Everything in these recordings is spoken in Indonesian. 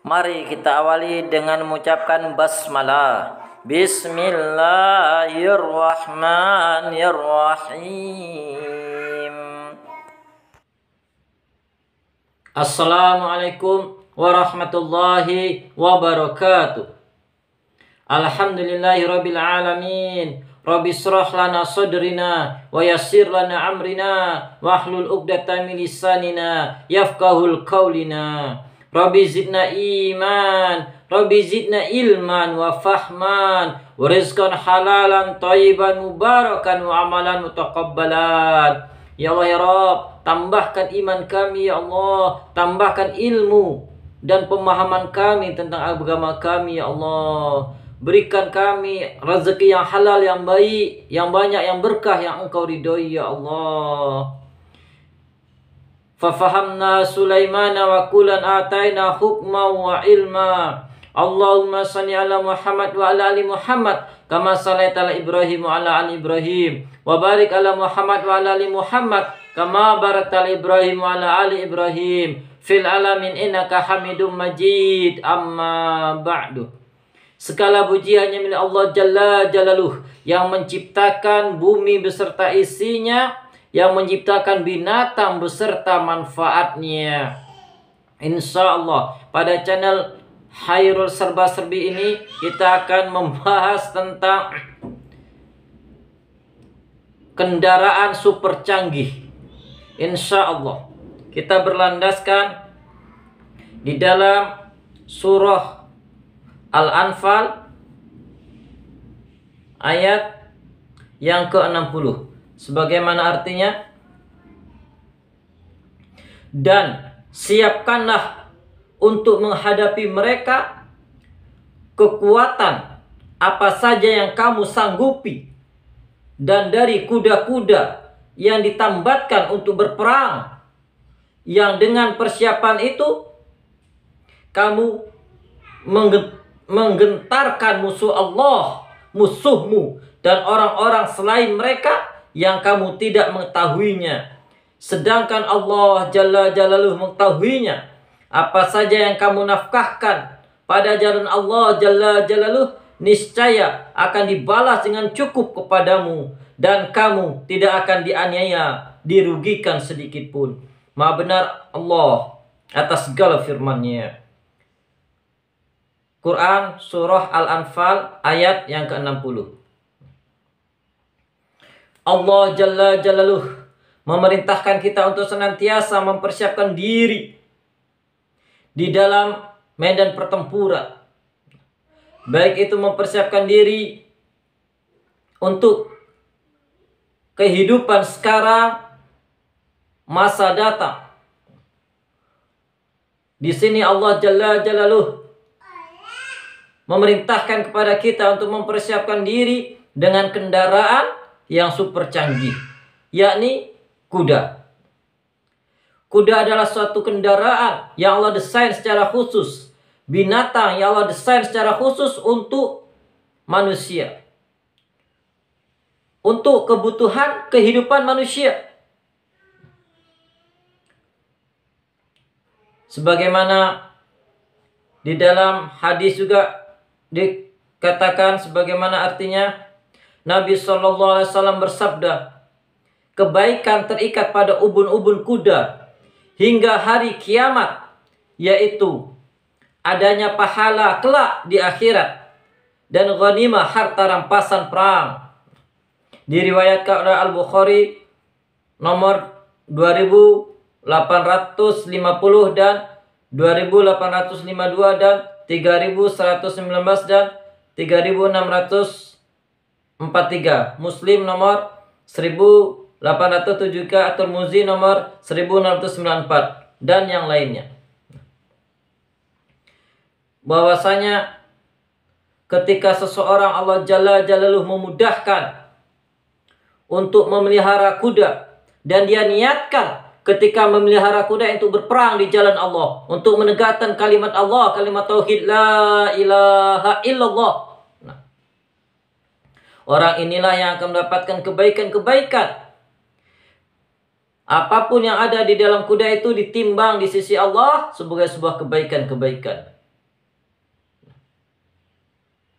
Mari kita awali dengan mengucapkan basmalah. Bismillahirrahmanirrahim. Assalamualaikum warahmatullahi wabarakatuh. Alhamdulillahirabbil alamin. Rabbi shrah lana sadrina wa yassir lana amrina wahlul 'uqdatam min lisanina yafqahul qaulina. Rabbi zidna iman, Rabbi zidna ilman wa fahman wa rizqan halalan thayyiban mubarakan wa amalan mutaqabbalan. Ya Allah ya Rabb, tambahkan iman kami ya Allah, tambahkan ilmu dan pemahaman kami tentang agama kami ya Allah. Berikan kami rezeki yang halal, yang baik, yang banyak, yang berkah, yang Engkau ridhoi ya Allah. Fafahamna Sulaimana wa kulan ataina hukma wa ilma. Allahumma salli ala Muhammad wa ala ali Muhammad kama sallaita ala Ibrahim wa ala ali Ibrahim wa barik ala Muhammad wa ala ali Muhammad kama barakta ala Ibrahim wa ala ali Ibrahim fil alamin innaka Hamidum Majid. Amma ba'du. Segala puji hanya milik Allah Jalla Jalaluh yang menciptakan bumi beserta isinya, yang menciptakan binatang beserta manfaatnya. Insya Allah pada channel Hairul Serba Serbi ini kita akan membahas tentang kendaraan super canggih. Insya Allah kita berlandaskan di dalam surah Al-Anfal ayat yang ke-60. Sebagaimana artinya, dan siapkanlah untuk menghadapi mereka kekuatan apa saja yang kamu sanggupi, dan dari kuda-kuda yang ditambatkan untuk berperang, yang dengan persiapan itu kamu menggentarkan musuh Allah, musuhmu, dan orang-orang selain mereka yang kamu tidak mengetahuinya. Sedangkan Allah Jalla Jalaluh mengetahuinya. Apa saja yang kamu nafkahkan pada jalan Allah Jalla Jalaluh, niscaya akan dibalas dengan cukup kepadamu, dan kamu tidak akan dianiaya, dirugikan sedikit pun. Maha benar Allah atas segala firman-Nya. Quran Surah Al-Anfal ayat yang ke-60. Allah Jalla Jalaluh memerintahkan kita untuk senantiasa mempersiapkan diri di dalam medan pertempuran. Baik itu mempersiapkan diri untuk kehidupan sekarang, masa datang. Di sini Allah Jalla Jalaluh memerintahkan kepada kita untuk mempersiapkan diri dengan kendaraan yang super canggih, yakni kuda. Kuda adalah suatu kendaraan yang Allah desain secara khusus, binatang yang Allah desain secara khusus untuk manusia, untuk kebutuhan kehidupan manusia. Sebagaimana di dalam hadis juga dikatakan, sebagaimana artinya, Nabi SAW bersabda, kebaikan terikat pada ubun-ubun kuda hingga hari kiamat, yaitu adanya pahala kelak di akhirat dan ghanimah harta rampasan perang. Diriwayatkan oleh Al-Bukhari nomor 2850 dan 2852 dan 3119 dan 3643. Muslim nomor 1807, At-Tirmidzi nomor 1694 dan yang lainnya. Bahwasanya ketika seseorang Allah Jalla Jalaluh memudahkan untuk memelihara kuda, dan dia niatkan ketika memelihara kuda untuk berperang di jalan Allah, untuk menegakkan kalimat Allah, kalimat tauhid la ilaha illallah. Orang inilah yang akan mendapatkan kebaikan-kebaikan. Apapun yang ada di dalam kuda itu ditimbang di sisi Allah sebagai sebuah kebaikan-kebaikan.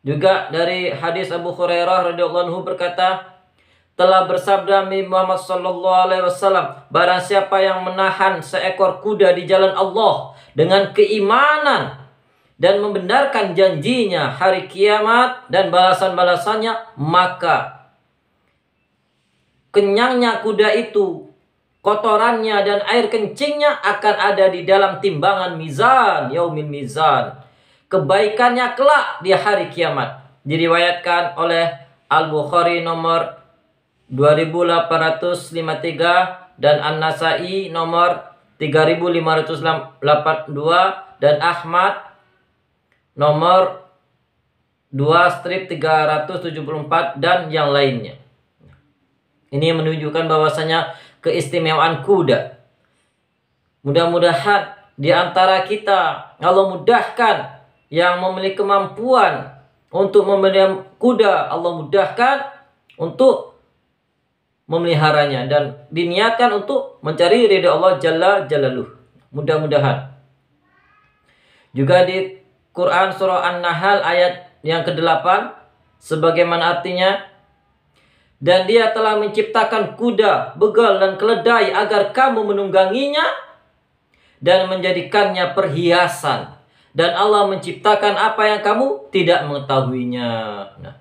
Juga dari hadis Abu Hurairah radhiyallahu anhu berkata, telah bersabda Nabi Muhammad sallallahu alaihi wasallam, barang siapa yang menahan seekor kuda di jalan Allah dengan keimanan dan membenarkan janjinya hari kiamat dan balasan-balasannya, maka kenyangnya kuda itu, kotorannya dan air kencingnya akan ada di dalam timbangan mizan, yaumil mizan. Kebaikannya kelak di hari kiamat. Diriwayatkan oleh Al-Bukhari nomor 2853 dan An-Nasai nomor 3582 dan Ahmad nomor 2/374 dan yang lainnya. Ini menunjukkan bahwasanya keistimewaan kuda. Mudah-mudahan di antara kita Allah mudahkan yang memiliki kemampuan untuk memelihara kuda, Allah mudahkan untuk memeliharanya dan diniatkan untuk mencari ridha Allah Jalla Jalaluh. Mudah-mudahan. Juga di Quran surah An-Nahl ayat yang ke-8 sebagaimana artinya, dan dia telah menciptakan kuda, begal dan keledai agar kamu menungganginya dan menjadikannya perhiasan. Dan Allah menciptakan apa yang kamu tidak mengetahuinya. Nah,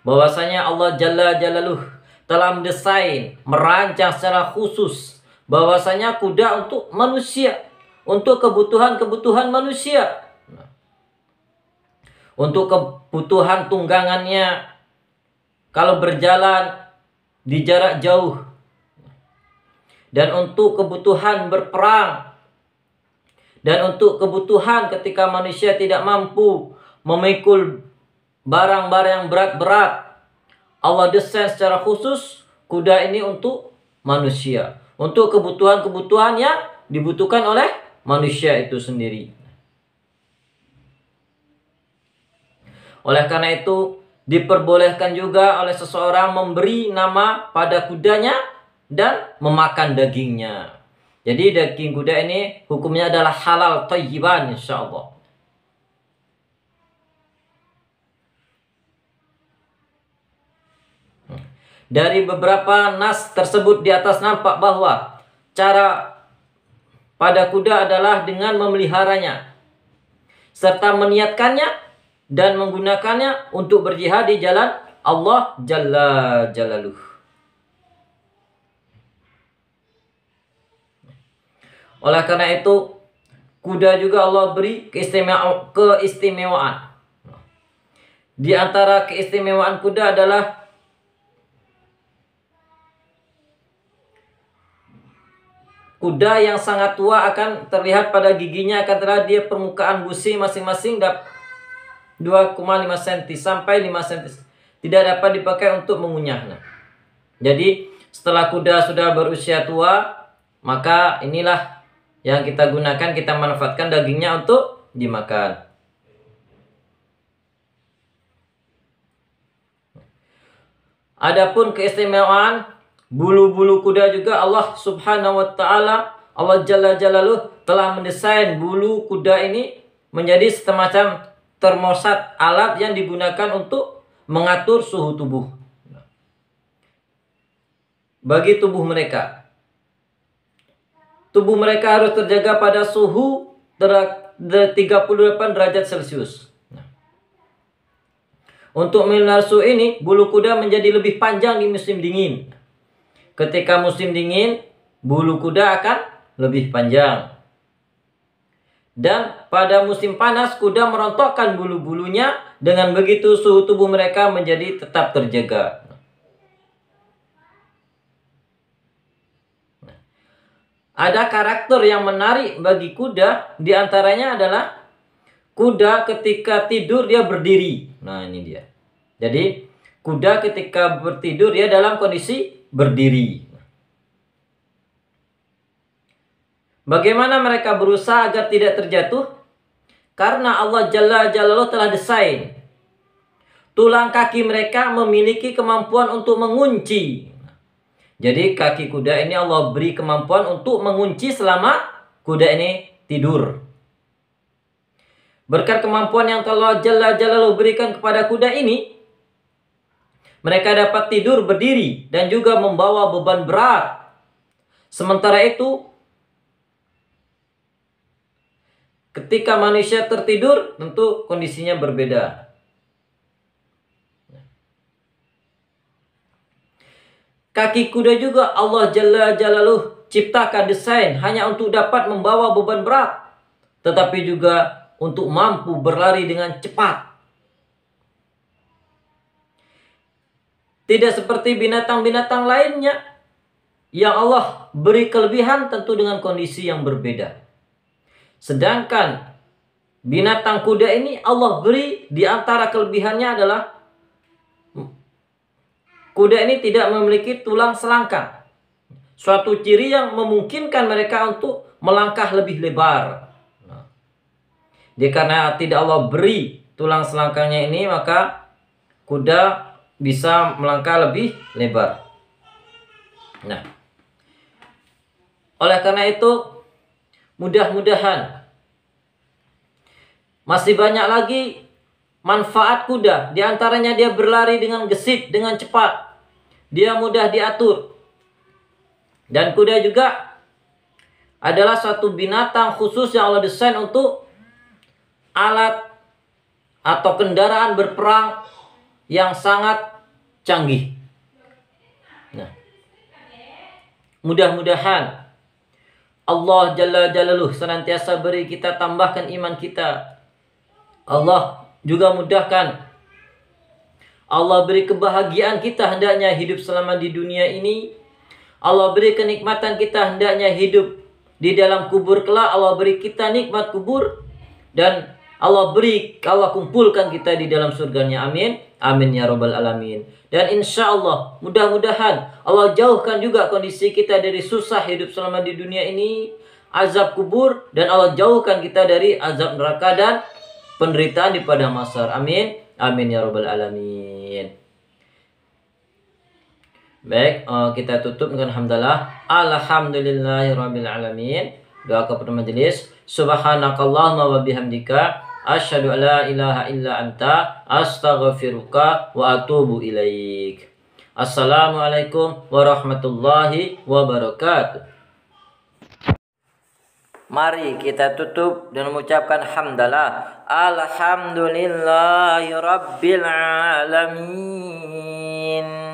bahwasanya Allah Jalla Jalaluh telah mendesain, merancang secara khusus bahwasanya kuda untuk manusia, untuk kebutuhan-kebutuhan manusia. Nah, untuk kebutuhan tunggangannya kalau berjalan di jarak jauh, dan untuk kebutuhan berperang, dan untuk kebutuhan ketika manusia tidak mampu memikul barang-barang yang berat-berat. Allah desain secara khusus kuda ini untuk manusia, untuk kebutuhan-kebutuhan yang dibutuhkan oleh manusia itu sendiri. Oleh karena itu diperbolehkan juga oleh seseorang memberi nama pada kudanya dan memakan dagingnya. Jadi daging kuda ini hukumnya adalah halal thayyiban insyaallah. Dari beberapa nas tersebut di atas nampak bahwa cara pada kuda adalah dengan memeliharanya serta meniatkannya dan menggunakannya untuk berjihad di jalan Allah Jalla Jalaluh. Oleh karena itu, kuda juga Allah beri keistimewaan. Di antara keistimewaan kuda adalah kuda yang sangat tua akan terlihat pada giginya akan terlihat di permukaan gusi masing-masing 2,5 cm sampai 5 cm. Tidak dapat dipakai untuk mengunyahnya. Jadi setelah kuda sudah berusia tua, maka inilah yang kita gunakan, kita manfaatkan dagingnya untuk dimakan. Adapun keistimewaan bulu-bulu kuda juga Allah Subhanahu wa taala, Allah Jalla Jalaluh telah mendesain bulu kuda ini menjadi semacam termostat, alat yang digunakan untuk mengatur suhu tubuh bagi tubuh mereka. Tubuh mereka harus terjaga pada suhu 38 derajat Celcius. Untuk melihara suhu ini, bulu kuda menjadi lebih panjang di musim dingin. Ketika musim dingin, bulu kuda akan lebih panjang. Dan pada musim panas, kuda merontokkan bulu-bulunya. Dengan begitu suhu tubuh mereka menjadi tetap terjaga. Ada karakter yang menarik bagi kuda, diantaranya adalah kuda ketika tidur dia berdiri. Nah ini dia. Jadi kuda ketika bertidur dia dalam kondisi berdiri. Bagaimana mereka berusaha agar tidak terjatuh? Karena Allah Jalla Jalaluh telah desain. Tulang kaki mereka memiliki kemampuan untuk mengunci. Jadi kaki kuda ini Allah beri kemampuan untuk mengunci selama kuda ini tidur. Berkat kemampuan yang Allah Jalla Jalaluhu berikan kepada kuda ini, mereka dapat tidur berdiri dan juga membawa beban berat. Sementara itu, ketika manusia tertidur, tentu kondisinya berbeda. Kaki kuda juga Allah Jalla Jalaluhu ciptakan desain hanya untuk dapat membawa beban berat, tetapi juga untuk mampu berlari dengan cepat. Tidak seperti binatang-binatang lainnya yang Allah beri kelebihan tentu dengan kondisi yang berbeda. Sedangkan binatang kuda ini Allah beri di antara kelebihannya adalah kuda ini tidak memiliki tulang selangkang. Suatu ciri yang memungkinkan mereka untuk melangkah lebih lebar. Karena tidak Allah beri tulang selangkangnya ini, maka kuda bisa melangkah lebih lebar. Nah, oleh karena itu, mudah-mudahan masih banyak lagi manfaat kuda. Di antaranya dia berlari dengan gesit, dengan cepat. Dia mudah diatur. Dan kuda juga adalah suatu binatang khusus yang Allah desain untuk alat atau kendaraan berperang yang sangat canggih. Nah, mudah-mudahan Allah Jalla Jalaluhu senantiasa beri kita, tambahkan iman kita. Allah juga mudahkan, Allah beri kebahagiaan kita hendaknya hidup selama di dunia ini. Allah beri kenikmatan kita hendaknya hidup di dalam kubur kelak. Allah beri kita nikmat kubur. Dan Allah kumpulkan kita di dalam surganya. Amin. Amin ya rabbal alamin. Dan insya Allah mudah-mudahan Allah jauhkan juga kondisi kita dari susah hidup selama di dunia ini, azab kubur, dan Allah jauhkan kita dari azab neraka dan penderitaan di padang mahsyar. Amin. Amin ya rabbal alamin. Baik, kita tutup dengan hamdalah. Alhamdulillahirabbil alamin. Doa kepada majelis. Subhanakallahumma wa bihamdika asyhadu an la ilaha illa anta astaghfiruka wa atubu ilaik. Assalamualaikum warahmatullahi wabarakatuh. Mari kita tutup dengan mengucapkan hamdalah. Alhamdulillahirabbil alamin.